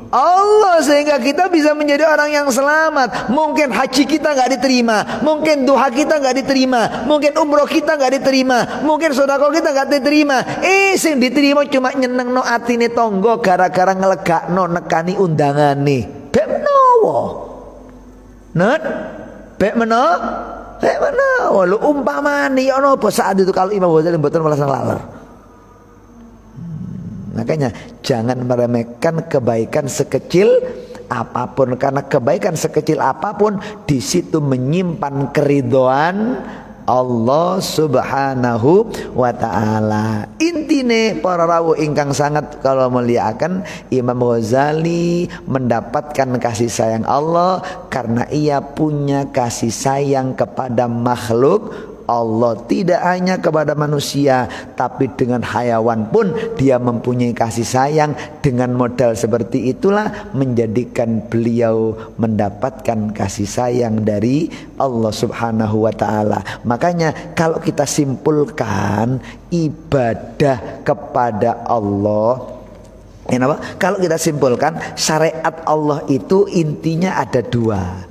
Allah, sehingga kita bisa menjadi orang yang selamat. Mungkin haji kita gak diterima, mungkin duha kita gak diterima, mungkin umroh kita gak diterima, mungkin sedekah kita gak diterima. Sing diterima cuma nyenengno atine tonggo gara-gara ngelegakno nekani undangane. Bek menawa Nut, bek menawa lu umpamane ya napa saat itu kalau Imam Ghazali mboten welas laler. Makanya jangan meremehkan kebaikan sekecil apapun, karena kebaikan sekecil apapun di situ menyimpan keridhaan Allah Subhanahu wa taala. Intine para rawuh ingkang sangat kalau muliakan, Imam Ghazali mendapatkan kasih sayang Allah karena ia punya kasih sayang kepada makhluk Allah, tidak hanya kepada manusia tapi dengan hayawan pun dia mempunyai kasih sayang. Dengan modal seperti itulah menjadikan beliau mendapatkan kasih sayang dari Allah Subhanahu wa taala. Makanya kalau kita simpulkan ibadah kepada Allah, kalau kita simpulkan syariat Allah itu intinya ada dua.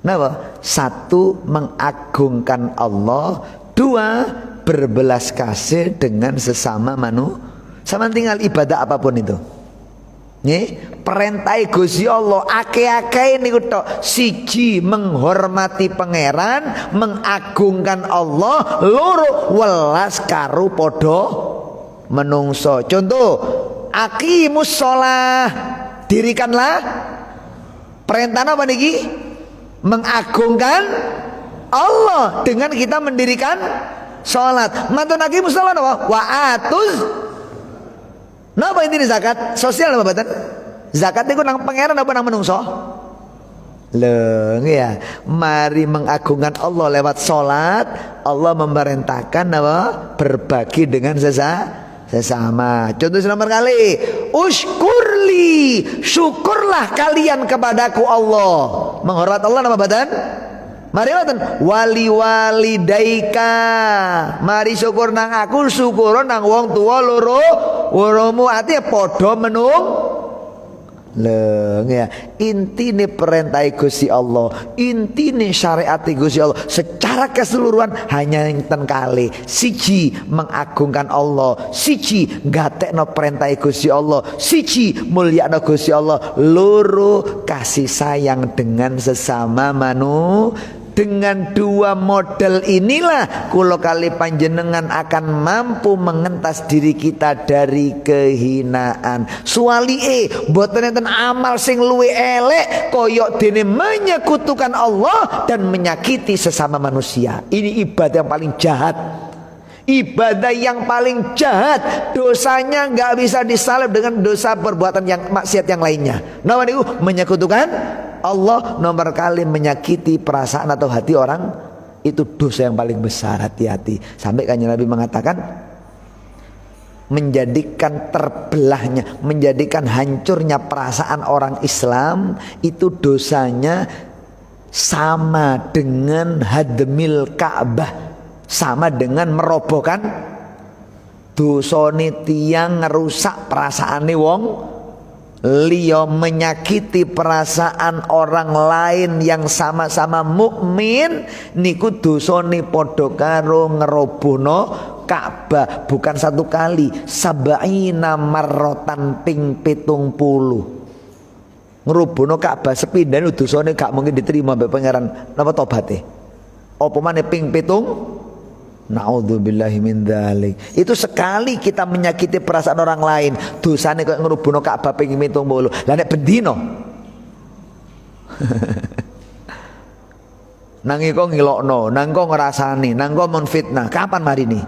Kenapa? Satu, mengagungkan Allah. Dua, berbelas kasih dengan sesama manusia. Sama tinggal ibadah apapun itu. Nih, perintah Gusti Allah ake-ake niku tok. Siji, menghormati pangeran, mengagungkan Allah. Loro, welas karo padha menungso. Contoh, aqimus shalah, dirikanlah. Perintah apa niki? Mengagungkan Allah dengan kita mendirikan sholat. Mantun lagi musola apa? Wa atuz. Napa ini zakat? Sosial apa badan? Zakat itu nang pangeran apa nang menungso? Lho ya, mari mengagungkan Allah lewat sholat. Allah memerintahkan apa? Berbagi dengan sesama. Contoh nomor kali, ushkurli, syukurlah kalian kepadaku Allah. Menghormat Allah nama badan. Mari badan wali walidaika, mari syukur nang aku, syukur nang wong tua loromu. Artinya podo menung. Lho ya, intine perintah Gusti Allah, intine syariat Gusti Allah secara keseluruhan hanya enten kali. Siji, mengagungkan Allah. Siji, gatekno perintah Gusti Allah. Siji, mulyakno Gusti Allah. Loro, kasih sayang dengan sesama manusia. Dengan dua model inilah kula kali panjenengan akan mampu mengentas diri kita dari kehinaan. Suwalie mboten enten amal sing luwih elek koyok dene menyekutukan Allah dan menyakiti sesama manusia. Ini ibadah yang paling jahat. Ibadah yang paling jahat, dosanya nggak bisa disalib dengan dosa perbuatan yang maksiat yang lainnya. Nah, itu menyekutukan Allah, nomor kali menyakiti perasaan atau hati orang, itu dosa yang paling besar. Hati-hati. Sampai Kanjeng Nabi mengatakan menjadikan terbelahnya, menjadikan hancurnya perasaan orang Islam itu dosanya sama dengan hadmil Ka'bah, sama dengan merobohkan. Dosane tiyang ngerusak perasaane wong liya, menyakiti perasaan orang lain yang sama-sama mukmin niku dosane padha karo ngerobohno Ka'bah. Bukan satu kali, sabaina marrotan ping 70. Ngerobohno Ka'bah sepindhane dosane gak mungkin diterima mbek pangeran napa tobaté. Apa maneh ping 7? Na'udzubillahi min dzalik. Itu sekali kita menyakiti perasaan orang lain, dosane kok ngerubuhno Ka'bah ping 70. Lah nek bendino nang iku ngilokno, nang kok ngrasani, nang kok menfitnah, kapan marini?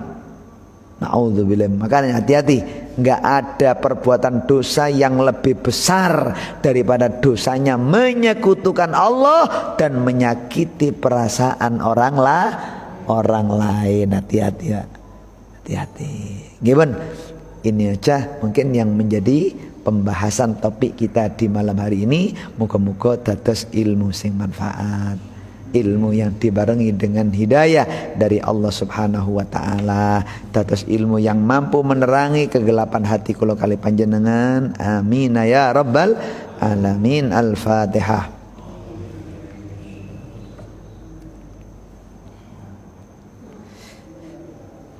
Na'udzubillah. Makanya hati-hati, enggak ada perbuatan dosa yang lebih besar daripada dosanya menyekutukan Allah dan menyakiti perasaan orang lain. Hati-hati ya, hati-hati. Gimana? Ini aja mungkin yang menjadi pembahasan topik kita di malam hari ini. Moga-moga dados ilmu sing manfaat, ilmu yang dibarengi dengan hidayah dari Allah Subhanahu wa taala, dados ilmu yang mampu menerangi kegelapan hati kula kali panjenengan. Amin ya rabbal alamin. Al-Fatihah.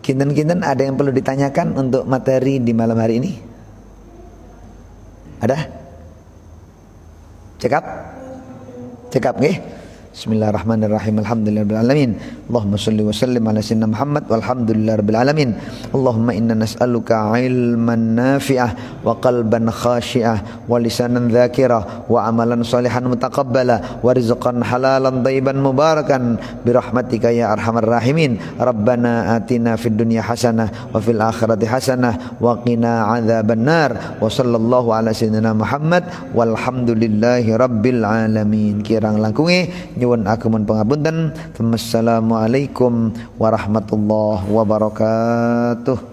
Kinten-kinten ada yang perlu ditanyakan untuk materi di malam hari ini? Ada? Cekap? Cekap nggih? Bismillahirrahmanirrahim. Alhamdulillahirabbil alamin. Allahumma shalli wa sallim ala sayyidina Muhammad walhamdulillahirabbil alamin. Allahumma inna nas'aluka ilman nafi'ah wa qalban khashi'ah wa lisanan dzakira wa amalan shalihan mutaqabbala wa rizqan halalan thayyiban mubarakan bi rahmatika ya arhamar rahimin. Rabbana atina fid dunya hasanah wa fil akhirati hasanah wa qina adzabannar. Wa sallallahu ala sayyidina Muhammad walhamdulillahi rabbil alamin. Kirang langkunge nyuwun ageman pangapunten. Wassalamualaikum warahmatullahi wabarakatuh.